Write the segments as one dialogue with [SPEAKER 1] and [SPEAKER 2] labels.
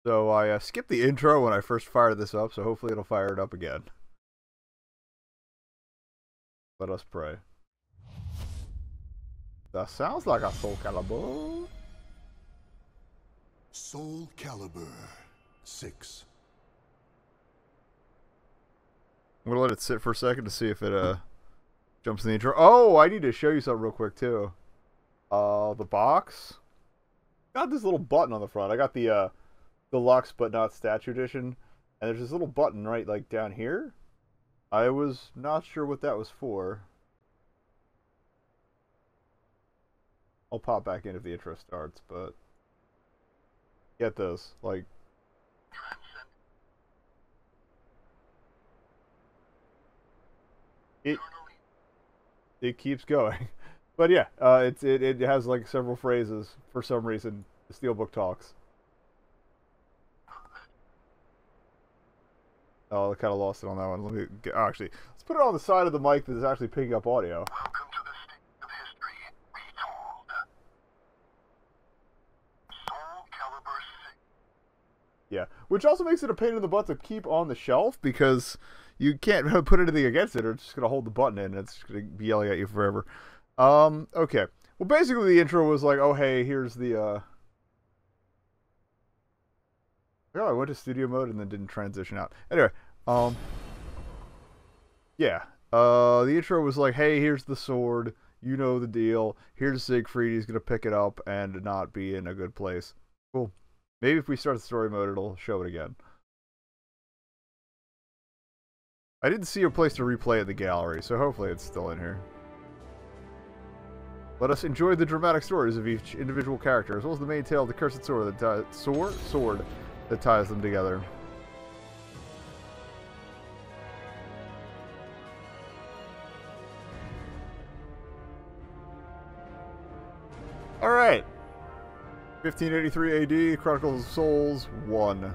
[SPEAKER 1] So I skipped the intro when I first fired this up, so hopefully it'll fire it up again. Let us pray. That sounds like a Soulcalibur.
[SPEAKER 2] Soulcalibur VI.
[SPEAKER 1] I'm gonna let it sit for a second to see if it jumps in the intro. Oh, I need to show you something real quick too. The box got this little button on the front. I got the deluxe but not statue edition, and there's this little button right like down here. I was not sure what that was for. I'll pop back in if the intro starts, but get this, like, it keeps going. But yeah, it has like several phrases for some reason. The Steelbook talks. Oh, I kind of lost it on that one. Let me actually, let's put it on the side of the mic that is actually picking up audio.
[SPEAKER 2] Welcome to the state of history retold. Soulcalibur VI.
[SPEAKER 1] Yeah, which also makes it a pain in the butt to keep on the shelf because you can't put anything against it, or it's just gonna hold the button in and it's gonna be yelling at you forever. Okay. Well, basically the intro was like, oh hey, here's the oh, I went to studio mode and then didn't transition out. Anyway, yeah. The intro was like, hey, here's the sword. You know the deal. Here's Siegfried. He's gonna pick it up and not be in a good place. Cool. Maybe if we start the story mode, it'll show it again. I didn't see a place to replay in the gallery, so hopefully it's still in here. Let us enjoy the dramatic stories of each individual character, as well as the main tale of the cursed sword that ties them together. Alright. 1583 AD, Chronicle of Souls 1.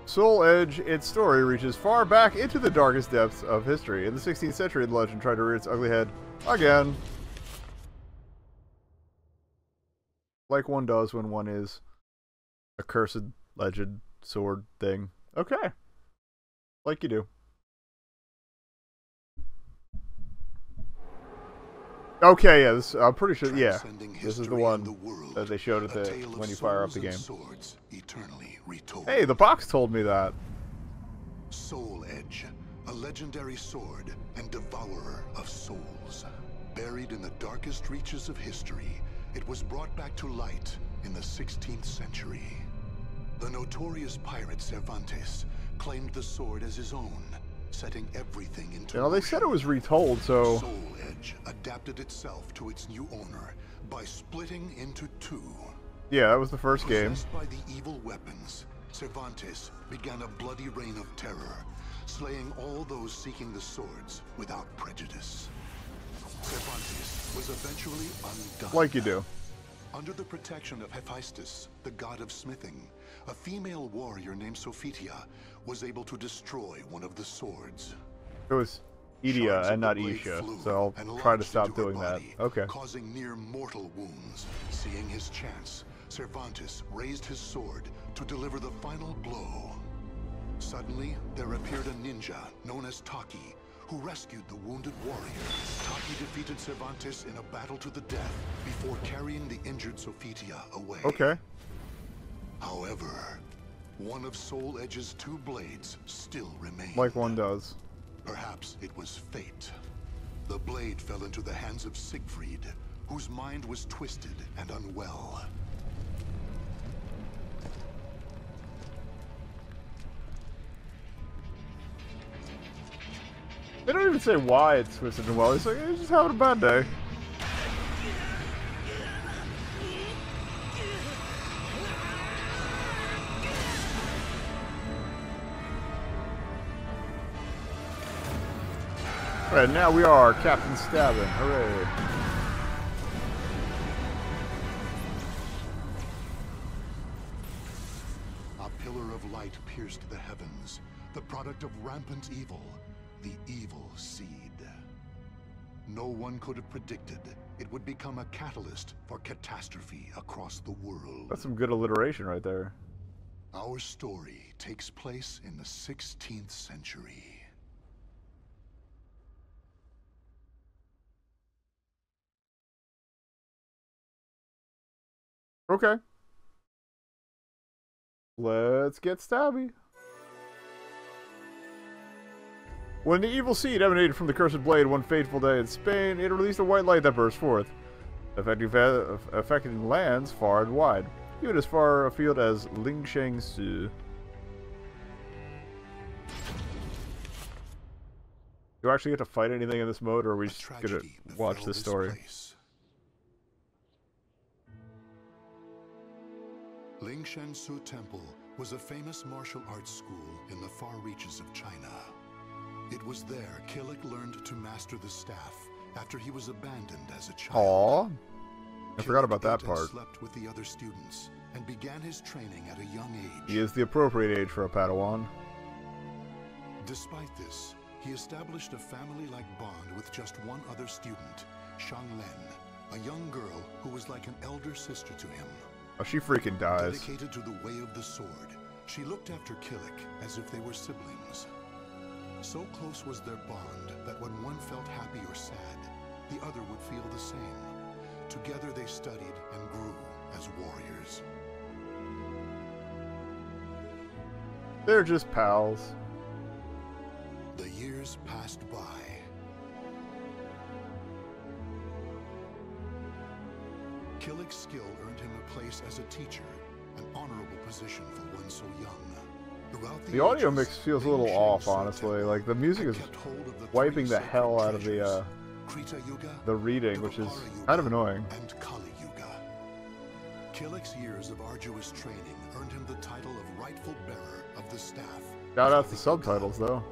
[SPEAKER 1] Soul Edge, its story reaches far back into the darkest depths of history. In the 16th century, the legend tried to rear its ugly head again. Like one does when one is a cursed legend sword thing. Okay. Like you do. Okay, yeah, this, I'm pretty sure, yeah. This is the one that they showed at the when you fire up the game. Hey, the box told me that.
[SPEAKER 2] Soul Edge, a legendary sword and devourer of souls. Buried in the darkest reaches of history, it was brought back to light in the 16th century. The notorious pirate Cervantes claimed the sword as his own, setting everything into
[SPEAKER 1] motion. They said it was retold, so...
[SPEAKER 2] Soul Edge adapted itself to its new owner by splitting into two.
[SPEAKER 1] Yeah, that was the first game.
[SPEAKER 2] Possessed by the evil weapons, Cervantes began a bloody reign of terror, slaying all those seeking the swords without prejudice. Cervantes was eventually undone.
[SPEAKER 1] Like you do.
[SPEAKER 2] Under the protection of Hephaestus, the god of smithing, a female warrior named Sophitia was able to destroy one of the swords.
[SPEAKER 1] It was Idia and not Isha, so I'll try to stop doing that. Okay.
[SPEAKER 2] Causing near mortal wounds. Seeing his chance, Cervantes raised his sword to deliver the final blow. Suddenly, there appeared a ninja known as Taki, who rescued the wounded warrior. Taki defeated Cervantes in a battle to the death before carrying the injured Sophitia away.
[SPEAKER 1] Okay.
[SPEAKER 2] However, one of Soul Edge's two blades still remained.
[SPEAKER 1] Like one does.
[SPEAKER 2] Perhaps it was fate. The blade fell into the hands of Siegfried, whose mind was twisted and unwell.
[SPEAKER 1] They don't even say why it's twisted and well. It's like, he's just having a bad day. Alright, now we are Captain Stabbin. Hooray.
[SPEAKER 2] A pillar of light pierced the heavens, the product of rampant evil, the evil seed. No one could have predicted It would become a catalyst for catastrophe across the world.
[SPEAKER 1] That's some good alliteration right there.
[SPEAKER 2] Our story takes place in the 16th century.
[SPEAKER 1] Okay. Let's get stabby. When the evil seed emanated from the cursed blade one fateful day in Spain, it released a white light that burst forth, affecting lands far and wide, even as far afield as Lingshan-su. Do I actually get to fight anything in this mode, or are we just gonna watch this story?
[SPEAKER 2] Lingshan-su Temple was a famous martial arts school in the far reaches of China. It was there Killick learned to master the staff after he was abandoned as a child.
[SPEAKER 1] Aww. I forgot about that part.
[SPEAKER 2] Slept with the other students and began his training at a young age.
[SPEAKER 1] He is the appropriate age for a Padawan.
[SPEAKER 2] Despite this, he established a family-like bond with just one other student, Shanglen, a young girl who was like an elder sister to him.
[SPEAKER 1] Oh, she freaking dies.
[SPEAKER 2] Dedicated to the way of the sword, she looked after Killick as if they were siblings. So close was their bond that when one felt happy or sad, the other would feel the same. Together they studied and grew as warriors.
[SPEAKER 1] They're just pals.
[SPEAKER 2] The years passed by. Killick's skill earned him a place as a teacher, an honorable position for one so young. Throughout
[SPEAKER 1] the audio mix feels a little off, honestly. Like, the music is wiping the hell out of the reading, which is kind of annoying.
[SPEAKER 2] And Kali Yuga. Killick's years of arduous training earned him the title of rightful bearer of the staff.
[SPEAKER 1] Shout out to subtitles, though.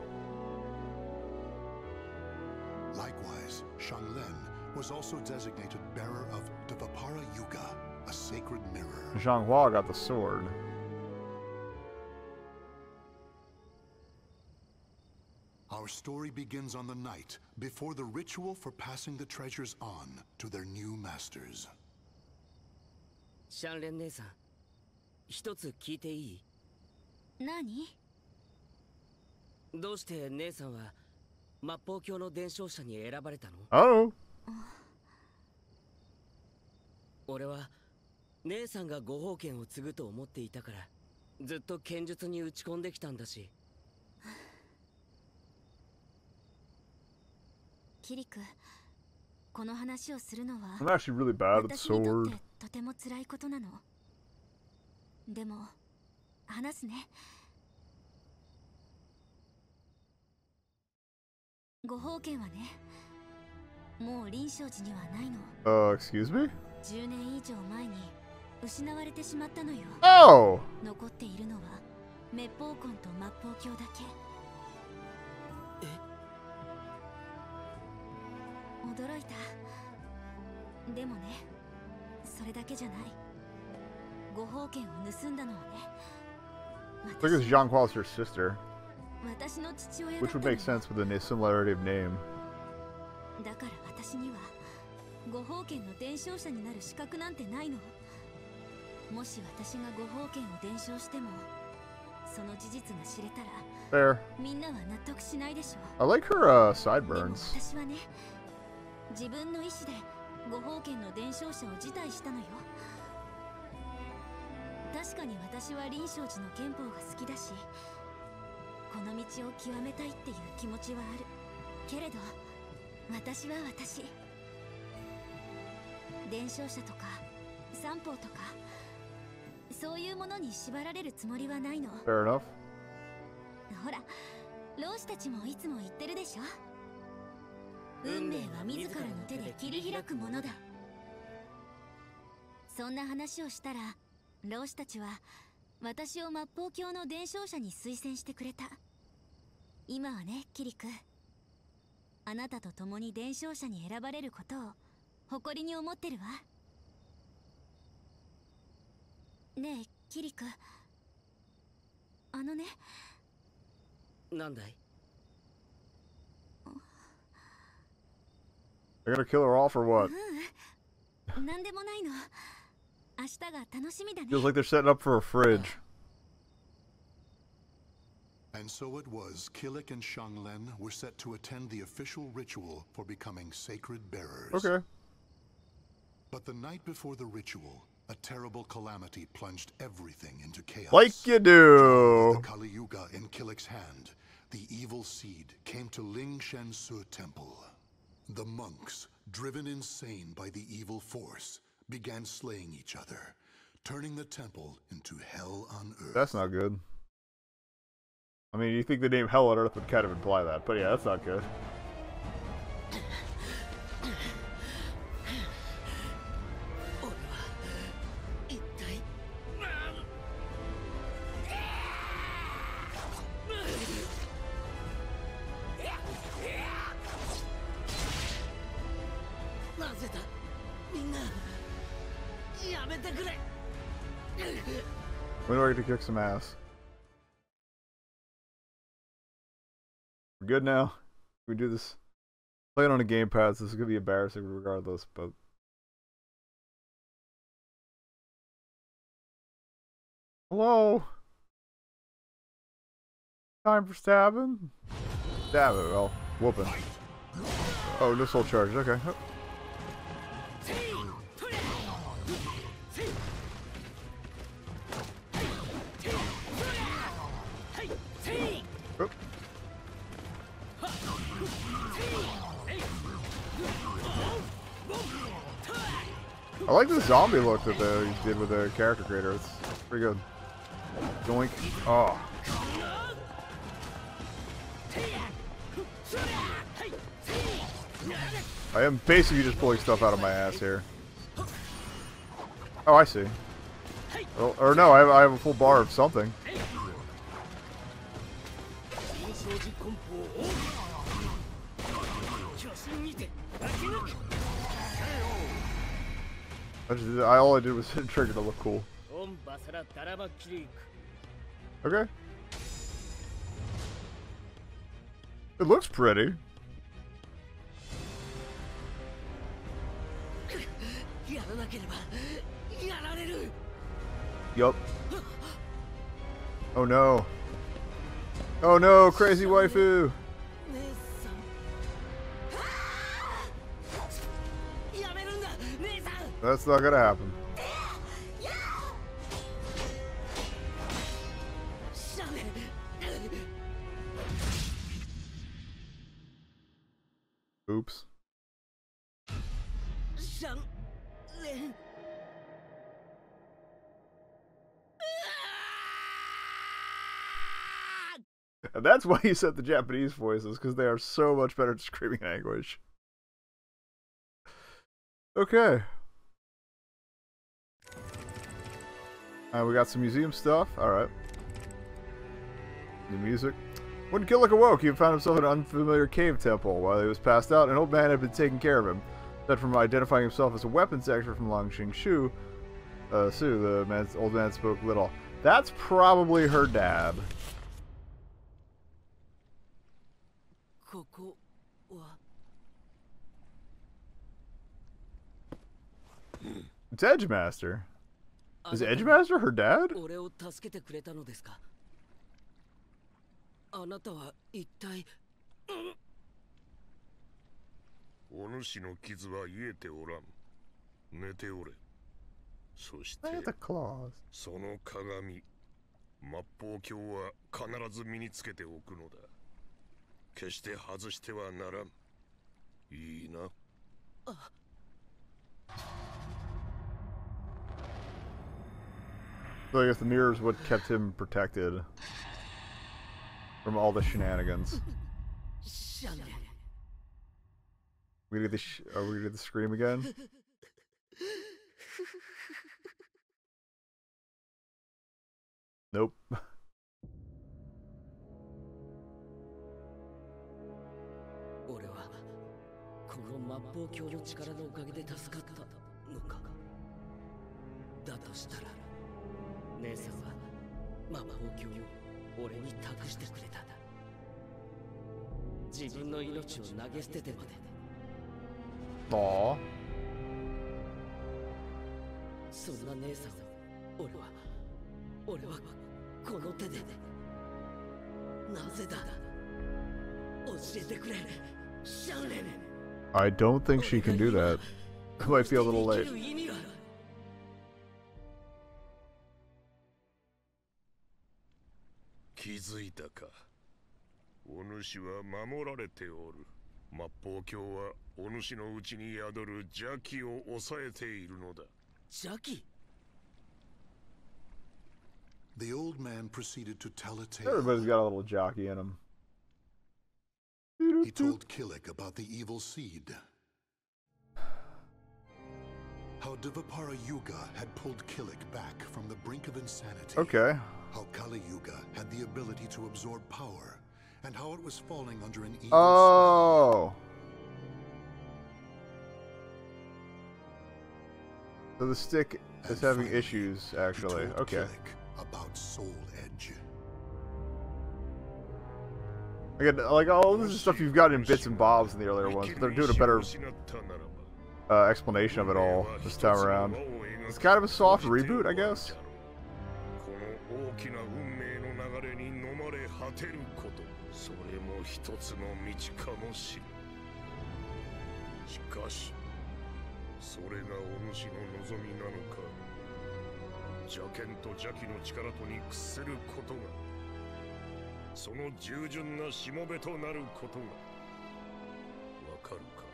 [SPEAKER 2] Likewise, Shanglen was also designated bearer of Dvapara Yuga, a sacred mirror.
[SPEAKER 1] Zhang Hua got the sword.
[SPEAKER 2] Our story begins on the night before the ritual for passing the treasures on to their new masters.
[SPEAKER 3] Shanglen 姉さん、一つ聞いていい？
[SPEAKER 4] 何？
[SPEAKER 3] どうして姉さんは末法教の伝承者に選ばれたの？
[SPEAKER 1] Oh.
[SPEAKER 3] 俺は姉さんがご宝剣を継ぐと思っていたから、ずっと剣術に打ち込んできたんだし。
[SPEAKER 4] キリク、この話をするのは
[SPEAKER 1] I'm actually really bad at
[SPEAKER 4] 私にとっ
[SPEAKER 1] sword.
[SPEAKER 4] てとても辛いことなの。でも話すね。ご宝剣はね、もう臨床寺にはないの。
[SPEAKER 1] Excuse me?
[SPEAKER 4] 10年以上前に失われてしまったのよ。
[SPEAKER 1] Oh!
[SPEAKER 4] 残っているのは滅法魂と末法教だけ。驚いた。でもね、それだけじゃない。ご宝剣を盗んだのはね。
[SPEAKER 1] Because Zhang Hua is her sister,
[SPEAKER 4] 私の父親だ
[SPEAKER 1] which
[SPEAKER 4] った
[SPEAKER 1] would
[SPEAKER 4] の
[SPEAKER 1] make sense with the similarity of name.
[SPEAKER 4] だから私にはご宝剣の伝承者になる資格なんてないの。もし私がご宝剣を伝承しても、その事実が知れたら、
[SPEAKER 1] Fair.
[SPEAKER 4] みんなは納得しないでしょ。
[SPEAKER 1] I like her
[SPEAKER 4] でも
[SPEAKER 1] sideburns.
[SPEAKER 4] 私はね、自分の意思でご宝剣の伝承者を辞退したのよ。確かに私は臨床寺の憲法が好きだし、この道を極めたいっていう気持ちはある。けれど私は私、伝承者とか三法とかそういうものに縛られるつもりはないの。
[SPEAKER 1] Fair enough.
[SPEAKER 4] ほら、老子たちもいつも言ってるでしょ。運命は自らの手で切り開くものだ。そんな話をしたら、老子たちは私を末法教の伝承者に推薦してくれた。今はね、キリク、あなたと共に伝承者に選ばれることを誇りに思ってるわ。ねえ、キリク、あのね。
[SPEAKER 3] なんだい？
[SPEAKER 1] They're gonna kill her off or what?
[SPEAKER 4] なんでもないの。明日が楽しみだね。
[SPEAKER 1] Feels like they're setting up for a fridge.
[SPEAKER 2] And so it was, Killick and Xianglen were set to attend the official ritual for becoming sacred bearers.
[SPEAKER 1] Okay.
[SPEAKER 2] But the night before the ritual, a terrible calamity plunged everything into chaos.
[SPEAKER 1] Like you do.
[SPEAKER 2] The Kali Yuga in Killick's hand, the evil seed came to Ling Shensu Temple. The monks, driven insane by the evil force, began slaying each other, turning the temple into hell on earth.
[SPEAKER 1] That's not good. I mean, you think the name Hell on Earth would kind of imply that, but yeah, that's not good. When do I get to kick some ass? We're good now. We do this. Playing on a gamepad, so this is gonna be embarrassing regardless, but. Hello? Time for stabbing? Stab it, well, whooping. Oh, no soul charge, okay. Oh. Oh. I like the zombie look that they did with the character creator. It's pretty good. Doink. Oh. I am basically just pulling stuff out of my ass here. Oh, I see. Well, or no, I have a full bar of something. All I did was hit trigger to look cool. Okay. It looks pretty. Yup. Oh no. Oh no, crazy waifu. That's not gonna happen. Oops. And that's why you set the Japanese voices, because they are so much better at screaming in anguish. Okay. We got some museum stuff. Alright. New music. When Killick awoke, he found himself in an unfamiliar cave temple. While he was passed out, an old man had been taking care of him. Aside from identifying himself as a weapons expert from Longxing Shu, the old man spoke little. That's probably her dad. It's Edgemaster. Is Edgemaster her dad?
[SPEAKER 3] あなたは一体
[SPEAKER 5] お主の傷は癒えておらん。寝ておれ。そしてその鏡、末法鏡は必ず身につけておくのだ。決して外してはならん。いいな。
[SPEAKER 1] So I guess the mirror is what kept him protected from all the shenanigans. We get the are we gonna get the scream again? Nope.
[SPEAKER 3] 俺はこの末法鏡の力のおかげで助かったのか。だとしたら姉さんは末法鏡を俺に託してくれたんだ。自分の命を投げ捨ててまで
[SPEAKER 1] Aw.
[SPEAKER 3] そんな姉さんを俺はこの手でなぜだ教えてくれシャンレン
[SPEAKER 1] I don't think she can do that. It might be a little late.
[SPEAKER 5] 気づいたか。お主は守られておる。末法教はお主のうちに宿る邪気を抑えているのだ。
[SPEAKER 3] 邪気
[SPEAKER 2] The old man proceeded to tell a tale.
[SPEAKER 1] Everybody's got a little jockey in him.
[SPEAKER 2] He told Killick about the evil seed. How Divapara Yuga had pulled Killick back from the brink of insanity.
[SPEAKER 1] Okay.
[SPEAKER 2] How Kali Yuga had the ability to absorb power, and how it was falling under an evil
[SPEAKER 1] Oh. So the stick is having
[SPEAKER 2] finally,
[SPEAKER 1] issues,
[SPEAKER 2] he
[SPEAKER 1] actually.
[SPEAKER 2] told
[SPEAKER 1] Okay.
[SPEAKER 2] Killick about Soul Edge.
[SPEAKER 1] Again, like all this is stuff you've got in bits and bobs in the earlier ones, but they're doing a better explanation of it all this time around. It's kind of a soft reboot, I guess.
[SPEAKER 5] 大きな運命の流れに飲まれ果てること、それも一つの道かもしれん。しかし、それがお主の望みなのか。邪剣と邪気の力とに屈せることが、その従順なしもべとなることが、わかるか。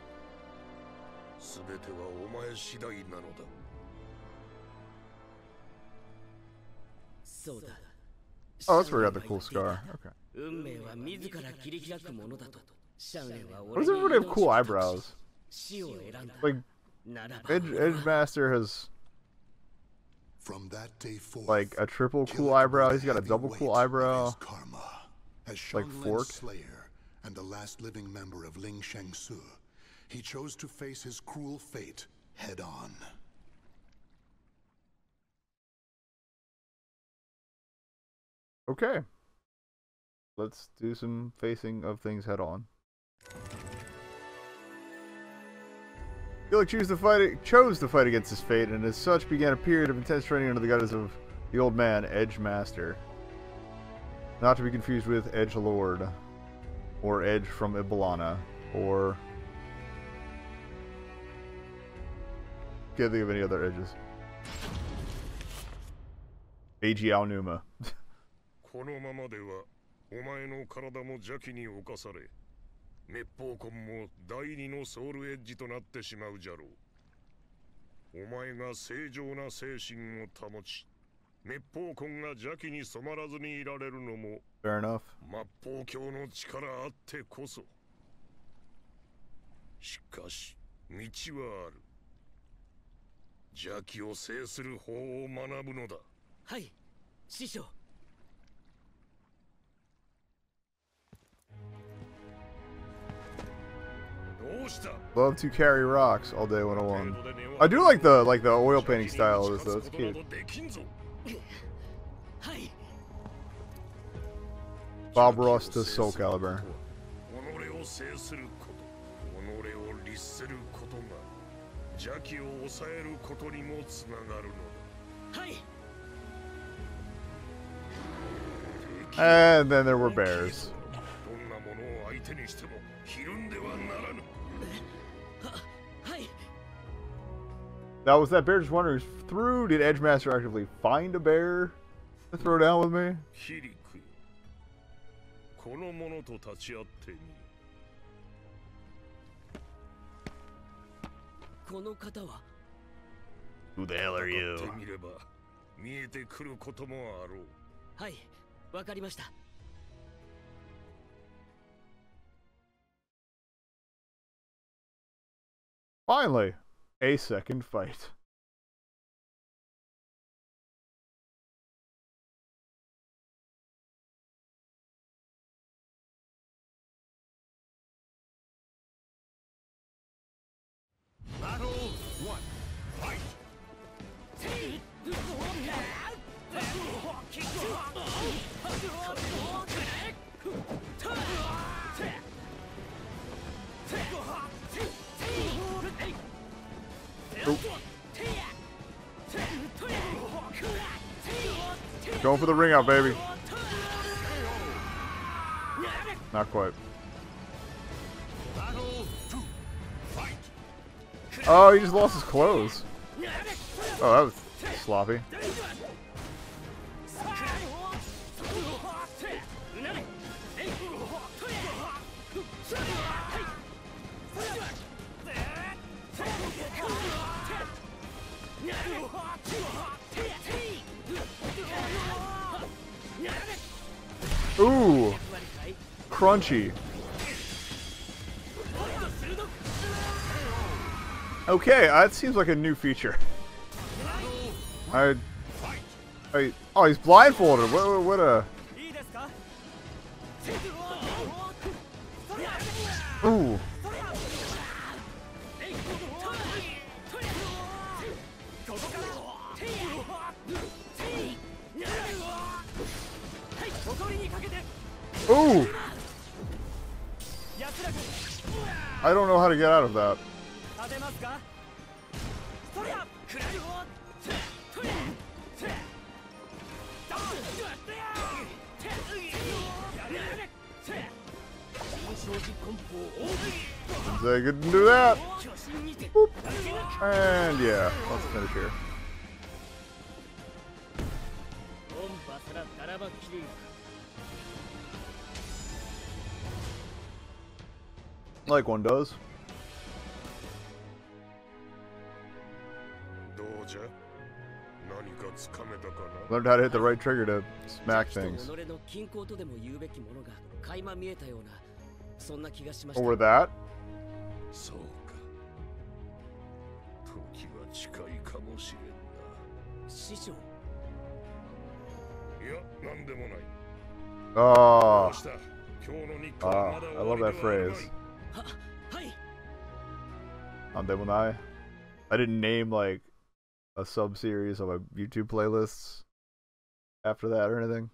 [SPEAKER 5] すべてはお前次第なのだ。
[SPEAKER 3] そうだ
[SPEAKER 1] Oh, that's where he got the cool scar. Okay.
[SPEAKER 3] 運命は自ら切り開くものだとシャンレンは
[SPEAKER 1] Why
[SPEAKER 3] 俺
[SPEAKER 1] does
[SPEAKER 3] に
[SPEAKER 1] everybody have cool eyebrows?
[SPEAKER 3] 死を選んだ
[SPEAKER 1] Like,
[SPEAKER 3] ならば
[SPEAKER 1] Edge Master has
[SPEAKER 2] From that day forth,
[SPEAKER 1] like a triple cool
[SPEAKER 2] Killick
[SPEAKER 1] eyebrow.
[SPEAKER 2] bore
[SPEAKER 1] He's got a
[SPEAKER 2] heavy
[SPEAKER 1] double
[SPEAKER 2] weight
[SPEAKER 1] cool
[SPEAKER 2] of
[SPEAKER 1] eyebrow.
[SPEAKER 2] his karma. As
[SPEAKER 1] Like
[SPEAKER 2] Shanlen's
[SPEAKER 1] forked.
[SPEAKER 2] slayer and the last living member of Ling Shengsu, he chose to face his cruel fate head on.
[SPEAKER 1] Okay. Let's do some facing of things head on. Gillick chose to fight against his fate, and as such began a period of intense training under the guidance of the old man, Edge Master. Not to be confused with Edge Lord, or Edge from Ibalana, or... Can't think of any other edges. Eiji Aonuma.
[SPEAKER 5] このままではお前の体も邪気に侵され、滅法魂も第二のソウルエッジとなってしまうじゃろう。お前が正常な精神を保ち、滅法魂が邪気に染まらずにいられるのも
[SPEAKER 1] Fair enough.
[SPEAKER 5] 末法教の力あってこそ。しかし道はある。邪気を制する法を学ぶのだ。
[SPEAKER 3] はい師匠
[SPEAKER 1] Love to carry rocks all day 101. I do like the oil painting style of this though, it's cute. Bob Ross does Soulcalibur.
[SPEAKER 5] 己を制すること、己を律することが邪気を抑えることにもつながるのだ。はい。
[SPEAKER 1] And then there were bears.
[SPEAKER 5] どんなものを相手にしてもひるんではならぬ。
[SPEAKER 1] Now, was that bear just wandering through? Did Edgemaster actively find a bear to throw down with me?
[SPEAKER 5] キリク、この者と立ち会ってみ。
[SPEAKER 3] この方は
[SPEAKER 1] Who the hell are you?
[SPEAKER 5] 戦ってみれば見えてくることもあろう。
[SPEAKER 3] はい、わかりました。
[SPEAKER 1] Finally, a second fight.
[SPEAKER 2] Battle 1. Fight!
[SPEAKER 1] Going for the ring out, baby. Not quite. Oh, he just lost his clothes. Oh, that was sloppy. Ooh, crunchy. Okay, that seems like a new feature. Oh, he's blindfolded. What a. Ooh. Ooh. I don't know how to get out of that. They couldn't do that. Boop. And yeah, let's finish here. Like one does. Learned how to hit the right trigger to smack things. Over that? Oh, I love that phrase. I didn't name like a sub-series of my YouTube playlists after that or anything.